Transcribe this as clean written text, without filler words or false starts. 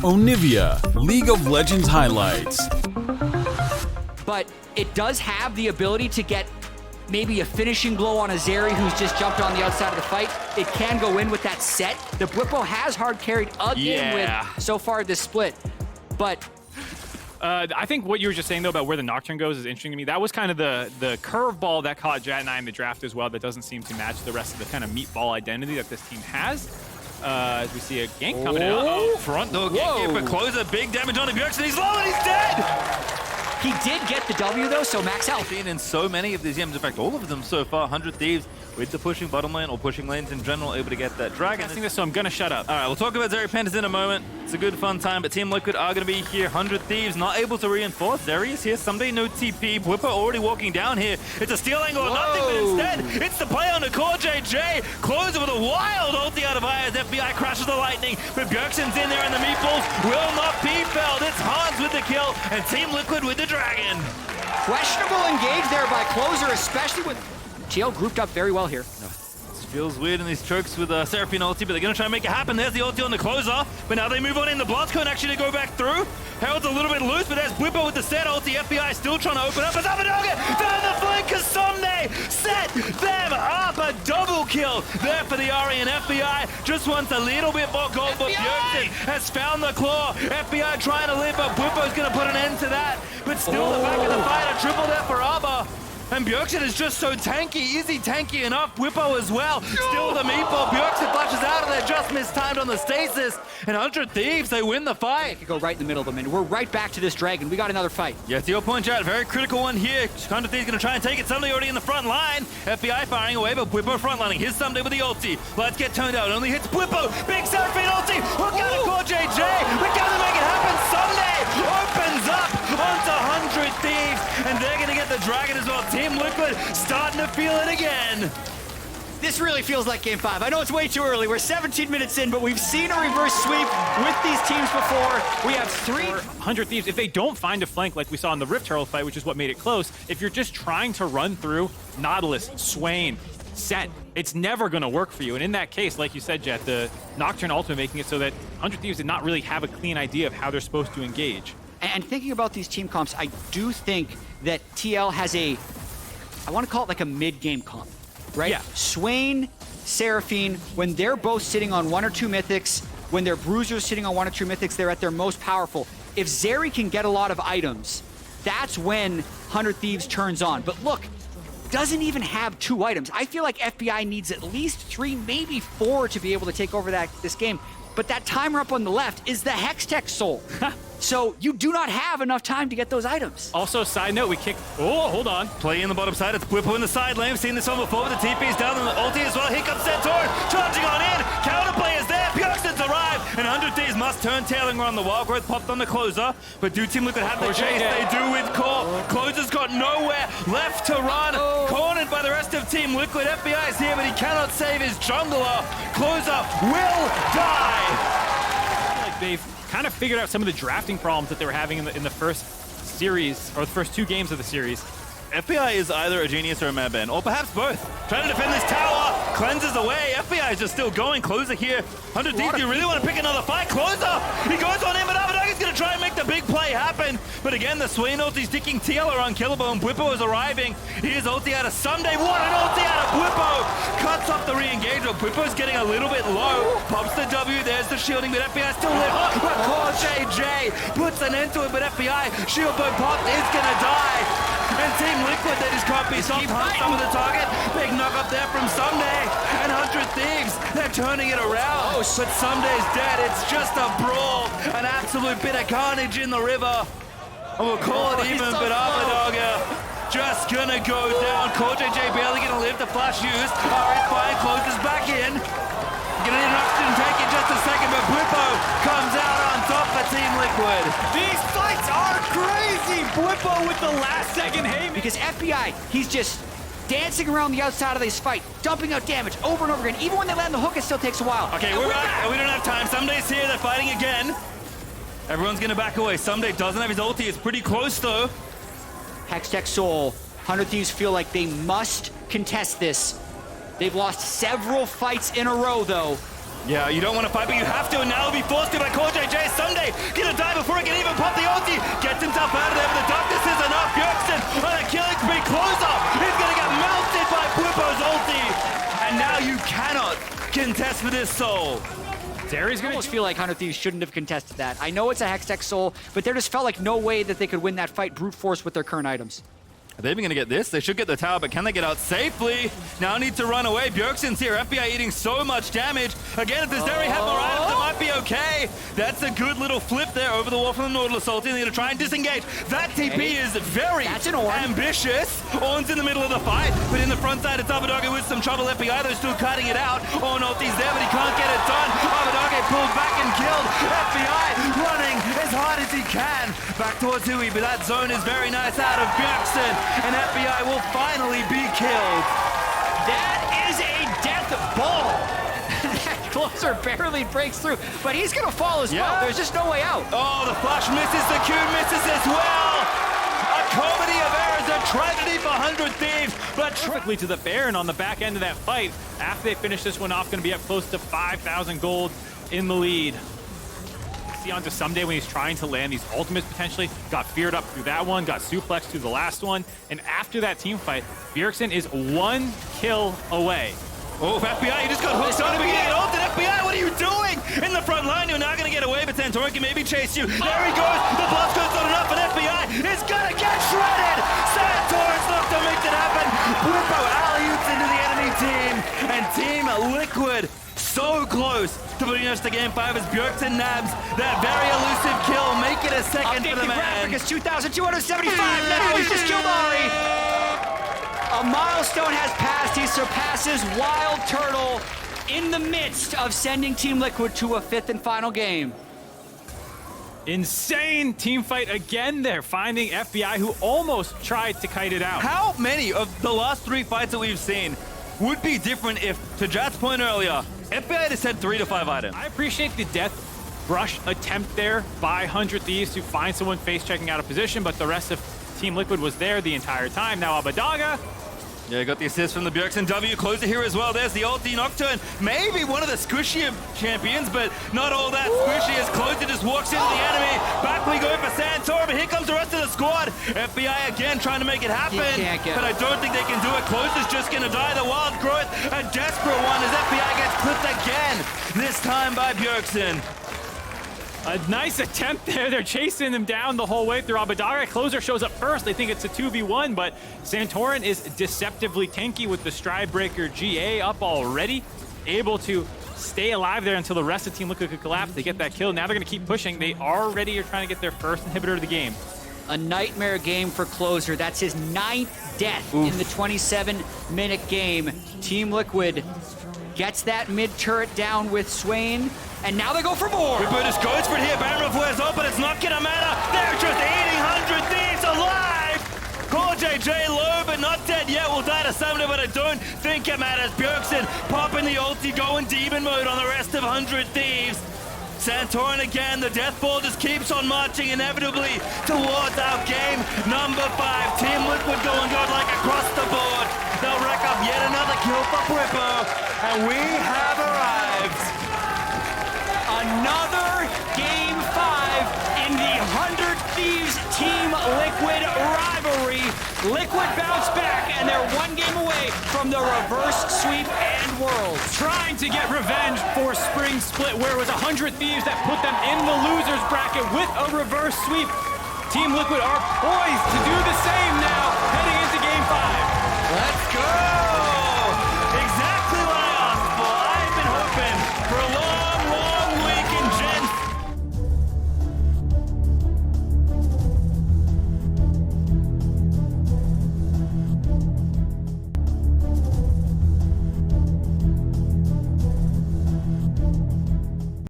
Onivia, League of Legends highlights. But it does have the ability to get maybe a finishing blow on a Zeri who's just jumped on the outside of the fight. It can go in with that set. The Blippo has hard carried again with so far this split. But I think what you were just saying, though, about where the Nocturne goes is interesting to me. That was kind of the curveball that caught Jat and I in the draft as well that doesn't seem to match the rest of the kind of meatball identity that this team has. As we see a gank coming out. Front door gank here for Closer. Big damage on him. He's low and he's dead! He did get the W, though, so max health. Been in so many of these games, in fact, all of them so far. 100 Thieves with the pushing bottom lane or pushing lanes in general, able to get that dragon. I think this, so I'm gonna shut up. All right, we'll talk about Zeri Pandas in a moment. It's a good fun time, but Team Liquid are gonna be here. 100 Thieves not able to reinforce. Zeri is here. Someday no TP. Blippo already walking down here. It's a steal angle or nothing, but instead it's the play on the core. JJ Closer with a wild ulti out of Ayaz. FBI crashes the lightning, but Bjergsen's in there and the meatballs will not be felled. It's Hans with the kill and Team Liquid with the dragon. Questionable engage there by Closer, especially with TL grouped up very well here. Feels weird in these chokes with Seraphine ulti, but they're going to try and make it happen. There's the ulti on the Closer, but now they move on in. The Bloodcone actually to go back through. Herald's a little bit loose, but there's Blippo with the set ulti. FBI still trying to open up. It's Abadaga down the flank. Kasomne set them up. A double kill there for the Ari, and FBI just wants a little bit more gold, but Bjergsen has found the claw. FBI trying to live, but Blippo's going to put an end to that. But still the back of the fight, a triple there for Abba. And Bjergsen is just so tanky. Is he tanky enough? Blippo as well. Still the meatball. Bjergsen flashes out of there. Just mistimed on the stasis. And 100 Thieves, they win the fight. They could go right in the middle of them, and we're right back to this dragon. We got another fight. Yeah, to your point, Chad, very critical one here. 100 Thieves going to try and take it. Somebody already in the front line. FBI firing away, but Blippo frontlining. Here's Someday with the ulti. Let's get turned out. Only hits Blippo. Big Seraphine ulti. Look out of core JJ. We're going to make it happen. Someday opens up onto 100 Thieves, and they're going to get the dragon as well. Team Liquid starting to feel it again. This really feels like Game 5. I know it's way too early. We're 17 minutes in, but we've seen a reverse sweep with these teams before. We have 100 Thieves, if they don't find a flank like we saw in the Rift Herald fight, which is what made it close, if you're just trying to run through Nautilus, Swain, Set, it's never going to work for you. And in that case, like you said, Jet, the Nocturne ultimate making it so that 100 Thieves did not really have a clean idea of how they're supposed to engage. And thinking about these team comps, I do think that TL has a, I want to call it like a mid-game comp, right? Yeah. Swain, Seraphine, when they're both sitting on 1 or 2 mythics, when their bruisers sitting on 1 or 2 mythics, they're at their most powerful. If Zeri can get a lot of items, that's when 100 Thieves turns on. But look, doesn't even have 2 items. I feel like FBI needs at least 3, maybe 4 to be able to take over this game. But that timer up on the left is the Hextech Soul. So you do not have enough time to get those items. Also, side note, we kick. Oh, hold on. Play in the bottom side. It's Blippo in the side lane. We've seen this one before with the TP's down on the ulti as well. Here comes Centaur, charging on in. Counterplay is there. Bjergsen's arrived. And 100 Thieves must turn tailing around the Wild Growth. Popped on the Closer. But do Team Liquid have the chase? They do with Core. Closer's got nowhere left to run. Cornered by the rest of Team Liquid. FBI is here, but he cannot save his jungler. Closer will die. Like they've kind of figured out some of the drafting problems that they were having in the first series, or the first 2 games of the series. FBI is either a genius or a madman, or perhaps both. Trying to defend this tower, cleanses away. FBI is just still going. Closer here. 100 Thieves, you really want to pick another fight? Closer! He goes on in, but Abadaga's going to try and make the big play happen. But again, the Swain ulti's sticking. TL are unkillable, and Blippo is arriving. Here's ulti out of Someday. What an ulti out of Blippo! Cuts off the re-engagement. Blippo's getting a little bit low. Pops the W. There's the shielding, but FBI still live. But core JJ puts an end to it, but FBI, shield bow popped, is going to die. And Team Liquid, they just can't be stopped. Some of the target. Big knock up there from Someday. And 100 Thieves, they're turning it around. But Someday's dead. It's just a brawl. An absolute bit of carnage in the river. And we'll call it even, but Abadaga just gonna go down. Core JJ barely gonna live. The flash used. Alright, fine. Closes back in. Gonna need an oxygen tank in just a second, but Blippo comes out on top for Team Liquid. These fights are crazy! Blippo with the last second haymaker. Because FBI, he's just dancing around the outside of this fight, dumping out damage over and over again. Even when they land the hook, it still takes a while. Okay, we're back. We don't have time. Someday's here. They're fighting again. Everyone's gonna back away. Someday doesn't have his ulti. It's pretty close though. Hextech Soul, 100 Thieves feel like they must contest this. They've lost several fights in a row, though. Yeah, you don't want to fight, but you have to, and now he'll be forced to by CoreJJ. Someday, gonna die before he can even pop the ulti. Gets himself out of there, but the darkness is enough. Bjergsen on a killing spree, closer. He's gonna get melted by Bwipo's ulti. And now you cannot contest for this soul. I almost feel like 100 Thieves shouldn't have contested that. I know it's a Hextech soul, but there just felt like no way that they could win that fight brute force with their current items. Are they even going to get this? They should get the tower, but can they get out safely? Now need to run away. Bjergsen's here. FBI eating so much damage. Again, if the Zeri have more items, it might be okay. That's a good little flip there over the wall from the Nautilus ulti. They're going to try and disengage. That TP is very ambitious. Ornn's in the middle of the fight, but in the front side, it's Abbedagge with some trouble. FBI, though, still cutting it out. Ornn ulti's there, but he can't get it done. Abbedagge pulled back and killed. FBI running as hard as he can. Back towards Hui, but that zone is very nice out of Bjergsen. And FBI will finally be killed. That is a death ball. That closer barely breaks through, but he's going to fall as well. There's just no way out. Oh, the flash misses, the Q misses as well. A comedy of errors, a tragedy for 100 Thieves, but Perfectly to the Baron on the back end of that fight. After they finish this one off, going to be up close to 5,000 gold in the lead. See onto Someday when he's trying to land these ultimates potentially. Got feared up through that one, got suplexed through the last one. And after that team fight, Bjergsen is 1 kill away. Oh, FBI, you just got hooked on him again. Ulted FBI, what are you doing? In the front line, you're not going to get away, but Santorin can maybe chase you. There he goes. The blast goes not enough, and FBI is going to get shredded. Santorin's not going to make it happen. Bwipo alley-oops into the enemy team, and Team Liquid so close to putting us to game 5 as Bjergsen nabs that very elusive kill. Make it a second for the man. Graphic is 2,275 now. He's just killed Ari. A milestone has passed. He surpasses Wild Turtle in the midst of sending Team Liquid to a 5th and final game. Insane team fight again there, finding FBI, who almost tried to kite it out. How many of the last 3 fights that we've seen would be different if, to Jat's point earlier, FBI had said 3 to 5 items? I appreciate the death brush attempt there by 100 Thieves to find someone face checking out of position, but the rest of Team Liquid was there the entire time. Now Abbedagge. Yeah, got the assist from the Bjergsen W. Closer here as well. There's the ulti Nocturne. Maybe one of the squishier champions, but not all that squishy as Closer just walks into the enemy. Back we go for Santorin, but here comes the rest of the squad. FBI again trying to make it happen, but I don't think they can do it. Closer's just going to die. The wild growth, a desperate one as FBI gets clipped again, this time by Bjergsen. A nice attempt there. They're chasing them down the whole way through. Abbedagge. Closer shows up first. They think it's a 2v1, but Santorin is deceptively tanky with the Stridebreaker GA up already. Able to stay alive there until the rest of Team Liquid could collapse. They get that kill. Now they're going to keep pushing. They already are trying to get their first inhibitor of the game. A nightmare game for Closer. That's his 9th death in the 27-minute game. Team Liquid gets that mid turret down with Swain, and now they go for more. Bwipo just goes for it here. Baron flares up, but it's not gonna matter. They're just eating 100 Thieves alive. CoreJJ low, but not dead yet. Will die to summoner, but I don't think it matters. Bjergsen popping the ulti, going demon mode on the rest of 100 Thieves. Santorin again, the death ball just keeps on marching inevitably towards our game number 5. Team Liquid going godlike across the board. They'll rack up yet another kill for Bwipo, and we have arrived. Another game 5 in the 100 Thieves Team Liquid rivalry. Liquid bounce back, and they're 1 game away from the reverse sweep and world. Trying to get revenge for Spring Split, where it was 100 Thieves that put them in the losers bracket with a reverse sweep. Team Liquid are poised to do the